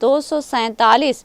247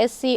SC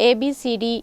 ABCD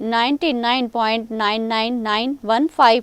99.99915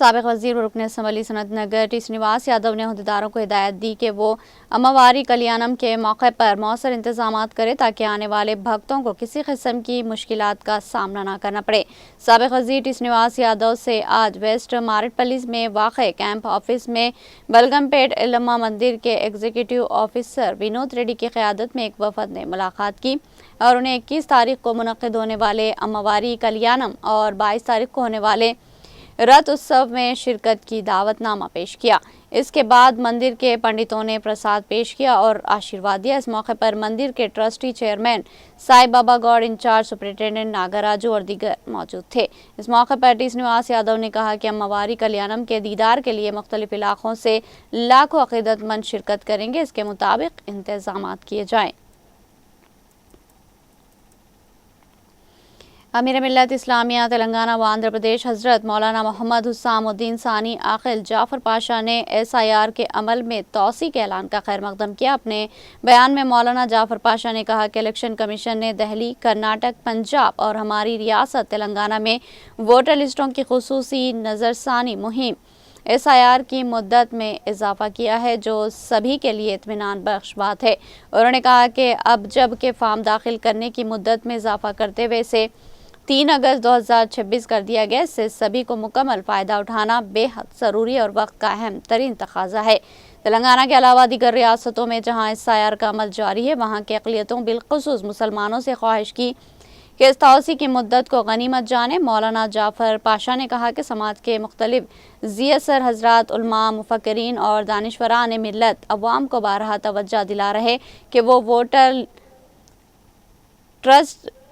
سابق وزیر و رکن اسمبلی سنت نگر ٹی سرینواس یادو نے عہدیداروں کو ہدایت دی کہ وہ اماواری کلیانم کے موقع پر مؤثر انتظامات کرے تاکہ آنے والے بھکتوں کو کسی قسم کی مشکلات کا سامنا نہ کرنا پڑے۔ سابق وزیر ٹی سرینواس یادو سے آج ویسٹ مارٹپلی میں واقع کیمپ آفس میں بلگم پیٹ ایلما مندر کے ایگزیکٹو آفیسر ونود ریڈی کی قیادت میں ایک وفد نے ملاقات کی اور انہیں 21 تاریخ کو منعقد ہونے والے اماواری کلیانم اور 22 تاریخ کو ہونے والے رت اتسو میں شرکت کی دعوت نامہ پیش کیا۔ اس کے بعد مندر کے پنڈتوں نے پرساد پیش کیا اور آشیرواد دیا۔ اس موقع پر مندر کے trustee chairman Sai Baba good, incharge superintendent ناگراجو اور دیگر موجود تھے۔ اس موقع پر ٹی سرینواس یادو نے کہا کہ اماواری کلیانم کے دیدار کے لیے مختلف علاقوں سے لاکھوں عقیدت مند شرکت کریں گے، اس کے مطابق انتظامات کیے جائیں۔ امیر ملت اسلامیہ تلنگانہ و آندھرا پردیش حضرت مولانا محمد حسام الدین ثانی عاقل جعفر پاشا نے SIR کے عمل میں توسیع کے اعلان کا خیر مقدم کیا۔ اپنے بیان میں مولانا جعفر پاشا نے کہا کہ الیکشن کمیشن نے دہلی، کرناٹک، پنجاب اور ہماری ریاست تلنگانہ میں ووٹر لسٹوں کی خصوصی نظرثانی مہم SIR کی مدت میں اضافہ کیا ہے، جو سبھی کے لیے اطمینان بخش بات ہے۔ انہوں نے کہا کہ اب جب کہ فارم داخل کرنے کی مدت میں اضافہ کرتے ہوئے اسے 3 اگست 2026 کر دیا گیا، اس سے سبھی کو مکمل فائدہ اٹھانا بے حد ضروری اور وقت کا اہم ترین تقاضا ہے۔ تلنگانہ کے علاوہ دیگر ریاستوں میں جہاں SIR کا عمل جاری ہے، وہاں کی اقلیتوں بالخصوص مسلمانوں سے خواہش کی کہ اس توسیع کی مدت کو غنیمت جانیں۔ مولانا جعفر پاشا نے کہا کہ سماج کے مختلف ذی اثر حضرات، علماء، مفکرین اور دانشوران ملت عوام کو بارہا توجہ دلا رہے کہ وہ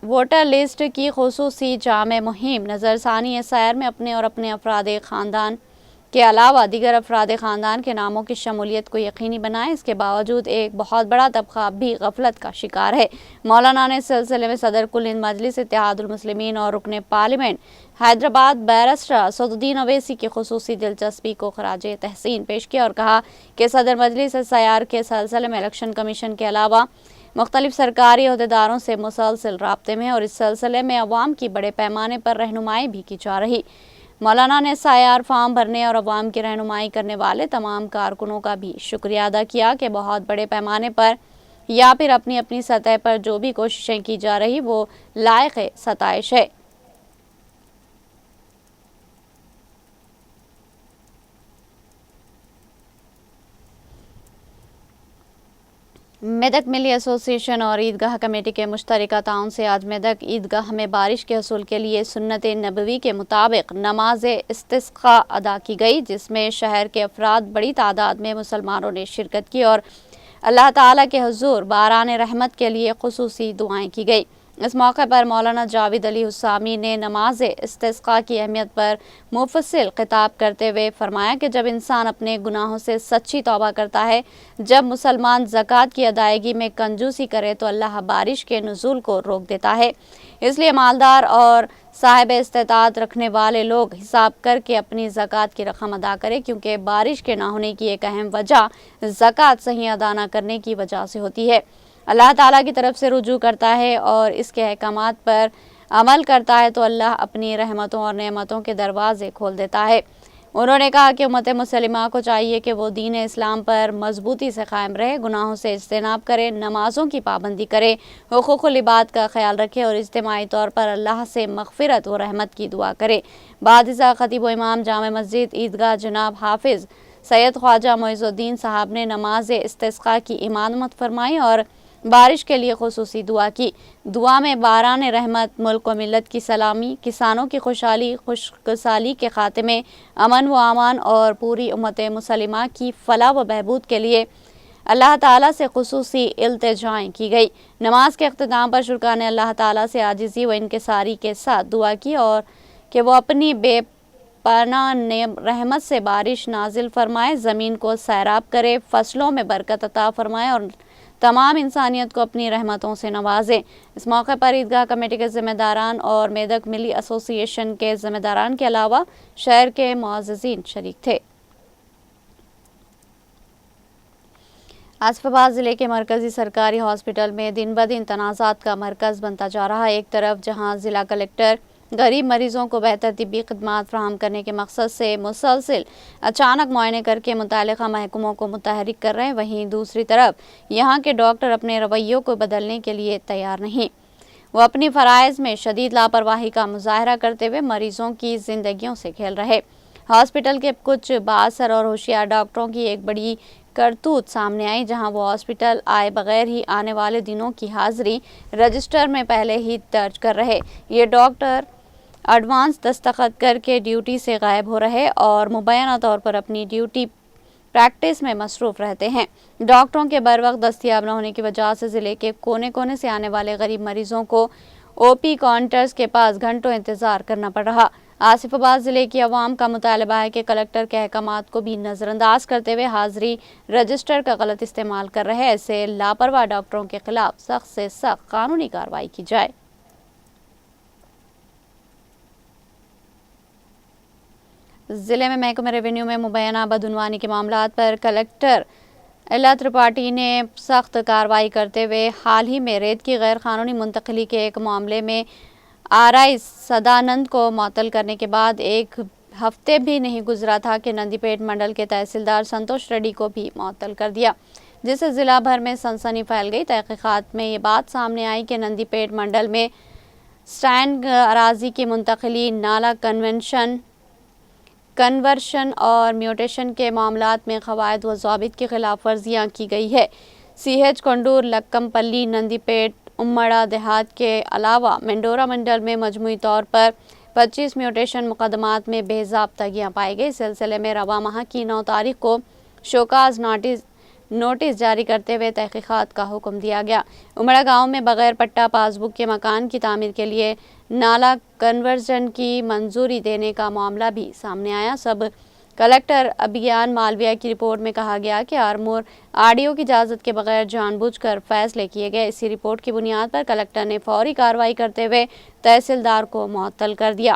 ووٹر لسٹ کی خصوصی جامع مہم نظرثانی SIR میں اپنے اور اپنے افراد خاندان کے علاوہ دیگر افراد خاندان کے ناموں کی شمولیت کو یقینی بنائیں۔ اس کے باوجود ایک بہت بڑا طبقہ اب بھی غفلت کا شکار ہے۔ مولانا نے اس سلسلے میں صدر کل ہند مجلس اتحاد المسلمین اور رکن پارلیمنٹ حیدرآباد بیرسٹر اسد الدین اویسی کی خصوصی دلچسپی کو خراج تحسین پیش کیا اور کہا کہ صدر مجلس SIR کے سلسلے میں الیکشن کمیشن کے علاوہ مختلف سرکاری عہدیداروں سے مسلسل رابطے میں اور اس سلسلے میں عوام کی بڑے پیمانے پر رہنمائی بھی کی جا رہی۔ مولانا نے SIR فارم بھرنے اور عوام کی رہنمائی کرنے والے تمام کارکنوں کا بھی شکریہ ادا کیا کہ بہت بڑے پیمانے پر یا پھر اپنی اپنی سطح پر جو بھی کوششیں کی جا رہی وہ لائق ستائش ہے۔ میدک ملی ایسوسی ایشن اور عیدگاہ کمیٹی کے مشترکہ تعاون سے آج میدک عیدگاہ میں بارش کے حصول کے لیے سنت نبوی کے مطابق نماز استسقاء ادا کی گئی، جس میں شہر کے افراد بڑی تعداد میں مسلمانوں نے شرکت کی اور اللہ تعالیٰ کے حضور باران رحمت کے لیے خصوصی دعائیں کی گئی۔ اس موقع پر مولانا جاوید علی حسامی نے نماز استسقاء کی اہمیت پر مفصل خطاب کرتے ہوئے فرمایا کہ جب انسان اپنے گناہوں سے سچی توبہ کرتا ہے، جب مسلمان زکوٰۃ کی ادائیگی میں کنجوسی کرے تو اللہ بارش کے نزول کو روک دیتا ہے۔ اس لیے مالدار اور صاحب استطاعت رکھنے والے لوگ حساب کر کے اپنی زکوٰۃ کی رقم ادا کریں، کیونکہ بارش کے نہ ہونے کی ایک اہم وجہ زکوٰۃ صحیح ادا نہ کرنے کی وجہ سے ہوتی ہے۔ اللہ تعالیٰ کی طرف سے رجوع کرتا ہے اور اس کے احکامات پر عمل کرتا ہے تو اللہ اپنی رحمتوں اور نعمتوں کے دروازے کھول دیتا ہے۔ انہوں نے کہا کہ امت مسلمہ کو چاہیے کہ وہ دین اسلام پر مضبوطی سے قائم رہے، گناہوں سے اجتناب کرے، نمازوں کی پابندی کرے، حقوق العباد کا خیال رکھے اور اجتماعی طور پر اللہ سے مغفرت و رحمت کی دعا کرے۔ بعد ازاں خطیب و امام جامع مسجد عیدگاہ جناب حافظ سید خواجہ معز الدین صاحب نے نماز استسقاء کی امامت فرمائی اور بارش کے لیے خصوصی دعا کی۔ دعا میں باران رحمت، ملک و ملت کی سلامی، کسانوں کی خوشحالی، خشکسالی کے خاتمے، امن و امان اور پوری امت مسلمہ کی فلاح و بہبود کے لیے اللہ تعالیٰ سے خصوصی التجائیں کی گئی۔ نماز کے اختتام پر شرکاء نے اللہ تعالیٰ سے عاجزی و انکساری کے ساتھ دعا کی اور کہ وہ اپنی بے پناہ رحمت سے بارش نازل فرمائے، زمین کو سیراب کرے، فصلوں میں برکت عطا فرمائے اور تمام انسانیت کو اپنی رحمتوں سے نوازے۔ اس موقع پر عیدگاہ کمیٹی کے ذمہ داران اور میدک ملی ایسوسی ایشن کے ذمہ داران کے علاوہ شہر کے معززین شریک تھے۔ آصف آباد ضلع کے مرکزی سرکاری ہاسپٹل میں دن بدن تنازعات کا مرکز بنتا جا رہا ہے۔ ایک طرف جہاں ضلع کلکٹر غریب مریضوں کو بہتر طبی خدمات فراہم کرنے کے مقصد سے مسلسل اچانک معائنے کر کے متعلقہ محکموں کو متحرک کر رہے ہیں، وہیں دوسری طرف یہاں کے ڈاکٹر اپنے رویوں کو بدلنے کے لیے تیار نہیں۔ وہ اپنی فرائض میں شدید لاپرواہی کا مظاہرہ کرتے ہوئے مریضوں کی زندگیوں سے کھیل رہے۔ ہاسپٹل کے کچھ بااثر اور ہوشیار ڈاکٹروں کی ایک بڑی کرتوت سامنے آئی، جہاں وہ ہاسپٹل آئے بغیر ہی آنے والے دنوں کی حاضری رجسٹر میں پہلے ہی درج کر رہے۔ یہ ڈاکٹر ایڈوانس دستخط کر کے ڈیوٹی سے غائب ہو رہے اور مبینہ طور پر اپنی ڈیوٹی پریکٹس میں مصروف رہتے ہیں۔ ڈاکٹروں کے بروقت دستیاب نہ ہونے کی وجہ سے ضلع کے کونے کونے سے آنے والے غریب مریضوں کو او پی کاؤنٹرز کے پاس گھنٹوں انتظار کرنا پڑ رہا۔ آصف آباد ضلع کی عوام کا مطالبہ ہے کہ کلکٹر کے احکامات کو بھی نظر انداز کرتے ہوئے حاضری رجسٹر کا غلط استعمال کر رہے ایسے لاپرواہ ڈاکٹروں کے خلاف سخت سے سخت قانونی کارروائی کی جائے۔ ضلع میں محکمہ ریونیو میں مبینہ بدعنوانی کے معاملات پر کلکٹر ایلا ترپاٹھی نے سخت کارروائی کرتے ہوئے حال ہی میں ریت کی غیر قانونی منتقلی کے ایک معاملے میں آر.آئی. سدانند کو معطل کرنے کے بعد ایک ہفتے بھی نہیں گزرا تھا کہ نندی پیٹ منڈل کے تحصیلدار سنتوش ریڈی کو بھی معطل کر دیا، جس سے ضلع بھر میں سنسنی پھیل گئی۔ تحقیقات میں یہ بات سامنے آئی کہ نندی پیٹ منڈل میں سٹینڈ اراضی کی منتقلی، نالا کنورشن اور میوٹیشن کے معاملات میں قواعد و ضوابط کی خلاف ورزیاں کی گئی ہے۔ سی ایچ کنڈور، لکم پلی، نندی پیٹ، امڑا دیہات کے علاوہ مینڈورا منڈل میں مجموعی طور پر 25 میوٹیشن مقدمات میں بے ضابطگیاں پائی گئی۔ اس سلسلے میں رواں ماہ کی 9 تاریخ کو شوکاز نوٹس جاری کرتے ہوئے تحقیقات کا حکم دیا گیا۔ امڑا گاؤں میں بغیر پٹا پاس بک کے مکان کی تعمیر کے لیے نالا کنورژن کی منظوری دینے کا معاملہ بھی سامنے آیا۔ سب کلکٹر ابھیان مالویہ کی رپورٹ میں کہا گیا کہ آرمور آر.ڈی.او کی اجازت کے بغیر جان بوجھ کر فیصلے کیے گئے۔ اسی رپورٹ کی بنیاد پر کلکٹر نے فوری کارروائی کرتے ہوئے تحصیلدار کو معطل کر دیا۔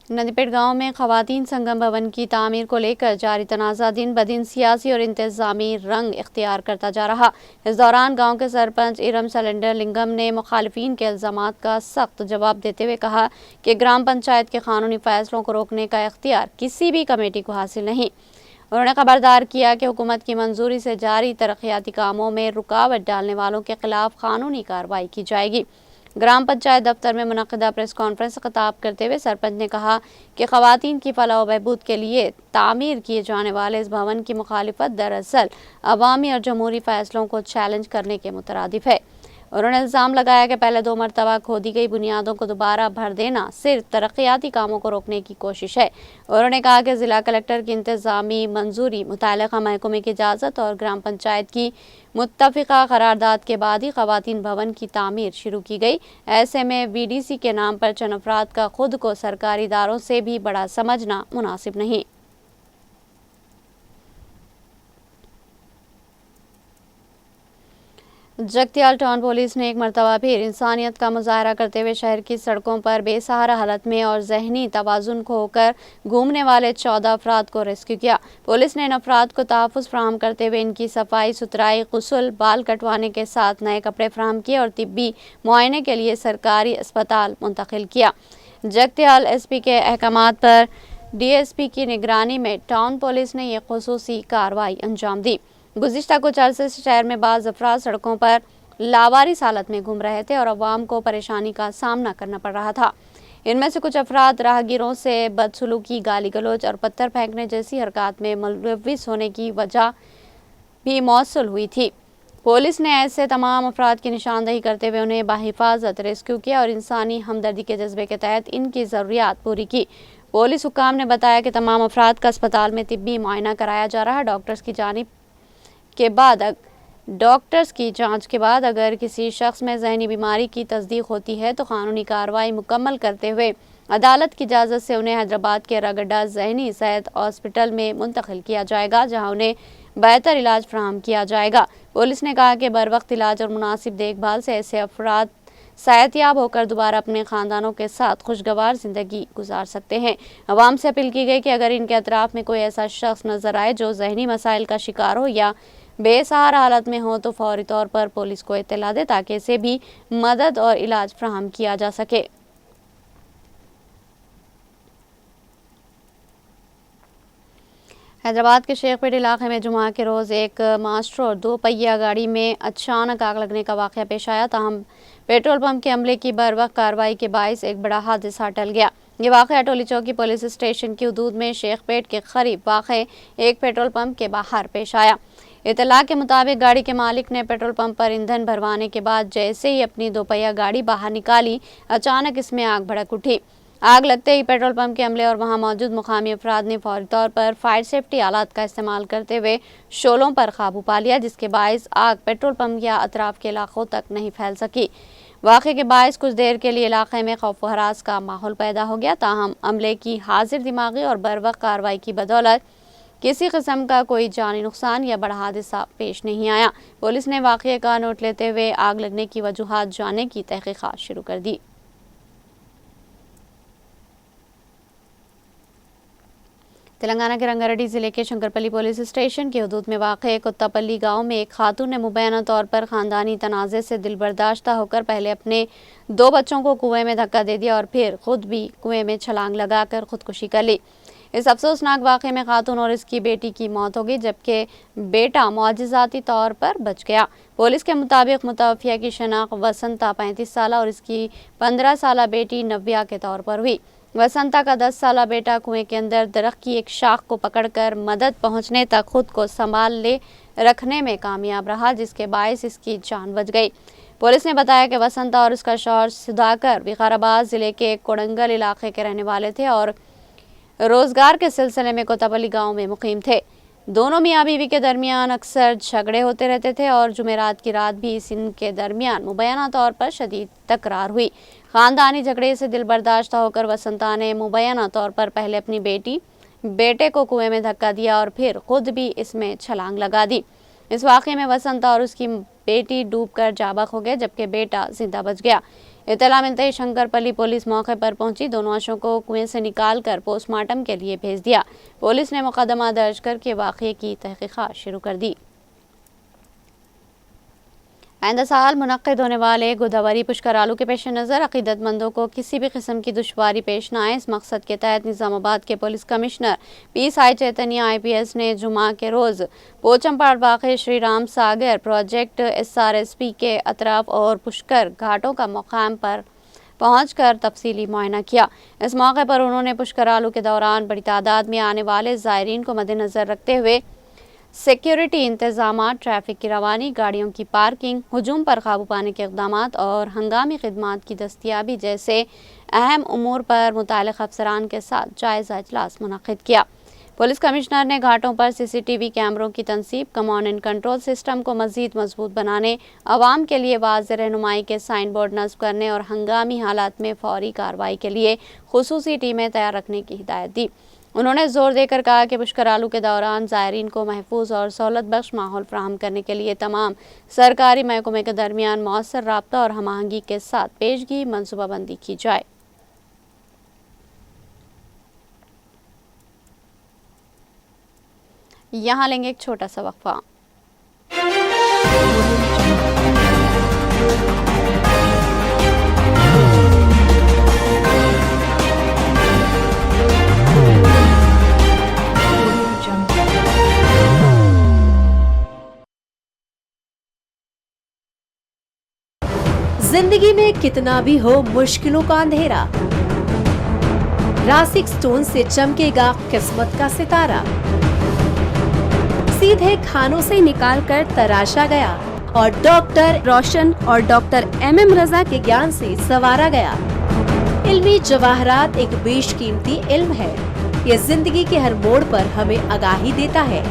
نندی پیٹ گاؤں میں خواتین سنگم بھون کی تعمیر کو لے کر جاری تنازع دن بدن سیاسی اور انتظامی رنگ اختیار کرتا جا رہا۔ اس دوران گاؤں کے سرپنچ ارم سلینڈر لنگم نے مخالفین کے الزامات کا سخت جواب دیتے ہوئے کہا کہ گرام پنچایت کے قانونی فیصلوں کو روکنے کا اختیار کسی بھی کمیٹی کو حاصل نہیں۔ انہوں نے خبردار کیا کہ حکومت کی منظوری سے جاری ترقیاتی کاموں میں رکاوٹ ڈالنے والوں کے خلاف قانونی کارروائی کی جائے گی۔ گرام پنچایت دفتر میں منعقدہ پریس کانفرنس سے خطاب کرتے ہوئے سرپنچ نے کہا کہ خواتین کی فلاح و بہبود کے لیے تعمیر کیے جانے والے اس بھون کی مخالفت دراصل عوامی اور جمہوری فیصلوں کو چیلنج کرنے کے مترادف ہے۔ انہوں نے الزام لگایا کہ پہلے 2 مرتبہ کھودی گئی بنیادوں کو دوبارہ بھر دینا صرف ترقیاتی کاموں کو روکنے کی کوشش ہے۔ انہوں نے کہا کہ ضلع کلکٹر کی انتظامی منظوری، متعلقہ محکمے کی اجازت اور گرام پنچایت کی متفقہ قرارداد کے بعد ہی خواتین بھون کی تعمیر شروع کی گئی۔ ایسے میں وی ڈی سی کے نام پر چند افراد کا خود کو سرکاری اداروں سے بھی بڑا سمجھنا مناسب نہیں۔ جگتیال ٹاؤن پولیس نے ایک مرتبہ پھر انسانیت کا مظاہرہ کرتے ہوئے شہر کی سڑکوں پر بے سہارا حالت میں اور ذہنی توازن کھو کر گھومنے والے 14 افراد کو ریسکیو کیا۔ پولیس نے ان افراد کو تحفظ فراہم کرتے ہوئے ان کی صفائی ستھرائی، غسل، بال کٹوانے کے ساتھ نئے کپڑے فراہم کیے اور طبی معائنے کے لیے سرکاری اسپتال منتقل کیا۔ جگتیال ایس پی کے احکامات پر ڈی ایس پی کی نگرانی میں ٹاؤن پولیس نے یہ خصوصی کارروائی انجام دی۔ گزشتہ کچھ عرصے سے شہر میں بعض افراد سڑکوں پر لاوارث حالت میں گھوم رہے تھے اور عوام کو پریشانی کا سامنا کرنا پڑ رہا تھا۔ ان میں سے کچھ افراد راہگیروں سے بدسلوکی، گالی گلوچ اور پتھر پھینکنے جیسی حرکات میں ملوث ہونے کی وجہ بھی موصول ہوئی تھی۔ پولیس نے ایسے تمام افراد کی نشاندہی کرتے ہوئے انہیں بحفاظت ریسکیو کیا اور انسانی ہمدردی کے جذبے کے تحت ان کی ضروریات پوری کی۔ پولیس حکام نے بتایا کہ تمام افراد کا اسپتال میں طبی معائنہ کرایا جا رہا ہے۔ ڈاکٹرز کی جانچ کے بعد اگر کسی شخص میں ذہنی بیماری کی تصدیق ہوتی ہے تو قانونی کارروائی مکمل کرتے ہوئے عدالت کی اجازت سے انہیں حیدرآباد کے رگڈا ذہنی صحت ہاسپٹل میں منتقل کیا جائے گا، جہاں انہیں بہتر علاج فراہم کیا جائے گا۔ پولیس نے کہا کہ بروقت علاج اور مناسب دیکھ بھال سے ایسے افراد صحت یاب ہو کر دوبارہ اپنے خاندانوں کے ساتھ خوشگوار زندگی گزار سکتے ہیں۔ عوام سے اپیل کی گئی کہ اگر ان کے اطراف میں کوئی ایسا شخص نظر آئے جو ذہنی مسائل کا شکار ہو یا بے سہارا حالت میں ہو تو فوری طور پر پولیس کو اطلاع دے تاکہ اسے بھی مدد اور علاج فراہم کیا جا سکے۔ حیدرآباد کے شیخ پیٹ علاقے میں جمعہ کے روز ایک ماسٹر اور 2 پہیہ گاڑی میں اچانک آگ لگنے کا واقعہ پیش آیا، تاہم پیٹرول پمپ کے عملے کی بروقت کارروائی کے باعث ایک بڑا حادثہ ٹل گیا۔ یہ واقعہ ٹولی چوکی پولیس اسٹیشن کی حدود میں شیخ پیٹ کے قریب واقع ایک پیٹرول پمپ کے باہر پیش آیا۔ اطلاع کے مطابق گاڑی کے مالک نے پیٹرول پمپ پر ایندھن بھروانے کے بعد جیسے ہی اپنی 2 پہیہ گاڑی باہر نکالی، اچانک اس میں آگ بھڑک اٹھی۔ آگ لگتے ہی پیٹرول پمپ کے عملے اور وہاں موجود مقامی افراد نے فوری طور پر فائر سیفٹی آلات کا استعمال کرتے ہوئے شعلوں پر قابو پا لیا، جس کے باعث آگ پیٹرول پمپ یا اطراف کے علاقوں تک نہیں پھیل سکی۔ واقعے کے باعث کچھ دیر کے لیے علاقے میں خوف و ہراس کا ماحول پیدا ہو گیا، تاہم عملے کی حاضر دماغی اور بروقت کارروائی کی بدولت کسی قسم کا کوئی جانی نقصان یا بڑا حادثہ پیش نہیں آیا۔ پولیس نے واقعے کا نوٹ لیتے ہوئے آگ لگنے کی وجوہات جاننے کی تحقیقات شروع کر دی۔ تلنگانہ کے رنگاریڈی ضلع کے شنکرپلی پولیس اسٹیشن کی حدود میں واقع کتاپلی گاؤں میں ایک خاتون نے مبینہ طور پر خاندانی تنازع سے دل برداشتہ ہو کر پہلے اپنے 2 بچوں کو کنویں میں دھکا دے دیا اور پھر خود بھی کنویں میں چھلانگ لگا کر خودکشی کر لی۔ اس افسوسناک واقعے میں خاتون اور اس کی بیٹی کی موت ہو گئی، جبکہ بیٹا معجزاتی طور پر بچ گیا۔ پولیس کے مطابق متوفیہ کی شناخت وسنتا 35 سالہ اور اس کی 15 سالہ بیٹی نویا کے طور پر ہوئی۔ وسنتا کا 10 سالہ بیٹا کنویں کے اندر درخت کی ایک شاخ کو پکڑ کر مدد پہنچنے تک خود کو سنبھال لے رکھنے میں کامیاب رہا، جس کے باعث اس کی جان بچ گئی۔ پولیس نے بتایا کہ وسنتا اور اس کا شوہر سدھاکر وقار آباد ضلع کے کوڑنگل علاقے کے رہنے والے تھے اور روزگار کے سلسلے میں کوتاپلی گاؤں میں مقیم تھے۔ دونوں میاں بیوی کے درمیان اکثر جھگڑے ہوتے رہتے تھے اور جمعرات کی رات بھی ان کے درمیان مبینہ طور پر شدید تکرار ہوئی۔ خاندانی جھگڑے سے دل برداشتہ ہو کر وسنتا نے مبینہ طور پر پہلے اپنی بیٹے کو کنویں میں دھکا دیا اور پھر خود بھی اس میں چھلانگ لگا دی۔ اس واقعے میں وسنتا اور اس کی بیٹی ڈوب کر جاں بحق ہو گئے، جبکہ بیٹا زندہ بچ گیا۔ اطلاع ملتے ہی شنکرپلی پولیس موقع پر پہنچی، دونوں لاشوں کو کنویں سے نکال کر پوسٹ مارٹم کے لیے بھیج دیا۔ پولیس نے مقدمہ درج کر کے واقعے کی تحقیقات شروع کر دی۔ آئندہ سال منعقد ہونے والے گوداوری پشکرالو کے پیش نظر عقیدت مندوں کو کسی بھی قسم کی دشواری پیش نہ آئے، اس مقصد کے تحت نظام آباد کے پولیس کمشنر پی سائی چیتنیا IPS نے جمعہ کے روز پوچمپاڑ واقع شری رام ساگر پروجیکٹ SRSP کے اطراف اور پشکر گھاٹوں کا مقام پر پہنچ کر تفصیلی معائنہ کیا۔ اس موقع پر انہوں نے پشکرالو کے دوران بڑی تعداد میں آنے والے زائرین کو مد نظر رکھتے ہوئے سیکیورٹی انتظامات، ٹریفک کی روانی، گاڑیوں کی پارکنگ، ہجوم پر قابو پانے کے اقدامات اور ہنگامی خدمات کی دستیابی جیسے اہم امور پر متعلق افسران کے ساتھ جائزہ اجلاس منعقد کیا۔ پولیس کمشنر نے گھاٹوں پر CCTV کیمروں کی تنصیب، کمانڈ اینڈ کنٹرول سسٹم کو مزید مضبوط بنانے، عوام کے لیے واضح رہنمائی کے سائن بورڈ نصب کرنے اور ہنگامی حالات میں فوری کارروائی کے لیے خصوصی ٹیمیں تیار رکھنے کی ہدایت دی۔ انہوں نے زور دے کر کہا کہ پشکرالو کے دوران زائرین کو محفوظ اور سہولت بخش ماحول فراہم کرنے کے لیے تمام سرکاری محکموں کے درمیان مؤثر رابطہ اور ہم آہنگی کے ساتھ پیشگی منصوبہ بندی کی جائے۔ یہاں لیں گے ایک چھوٹا سا وقفہ۔ زندگی میں کتنا بھی ہو مشکلوں کا اندھیرا، راسک سٹون سے چمکے گا قسمت کا ستارہ، سیدھے کھانوں سے نکال کر تراشا گیا اور ڈاکٹر روشن اور ڈاکٹر MM رضا کے گیان سے سنوارا گیا۔ علمی جواہرات ایک بیش قیمتی علم ہے، یہ زندگی کے ہر موڑ پر ہمیں آگاہی دیتا ہے۔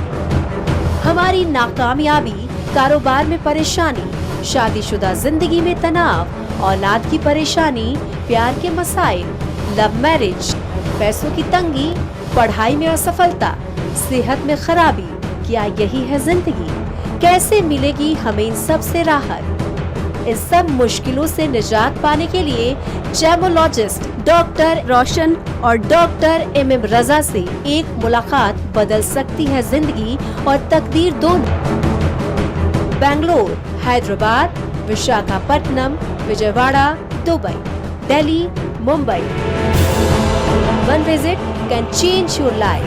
ہماری ناکامیابی، کاروبار میں پریشانی، شادی شدہ زندگی میں تناؤ، اولاد کی پریشانی، پیار کے مسائل، لو میرج، پیسوں کی تنگی، پڑھائی میں اسفلتا، صحت میں خرابی، کیا یہی ہے زندگی؟ کیسے ملے گی ہمیں ان سب سے راحت؟ ان سب مشکلوں سے نجات پانے کے لیے جیمولوجسٹ ڈاکٹر روشن اور ڈاکٹر MM رضا سے ایک ملاقات بدل سکتی ہے زندگی اور تقدیر دونوں۔ Bangalore, Hyderabad, Visakhapatnam, Vijayawada, Dubai, Delhi, Mumbai. One visit can change your life.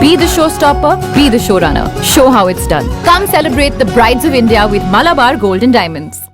Be the showstopper, be the showrunner. Show how it's done. Come celebrate the Brides of India with Malabar Gold and Diamonds.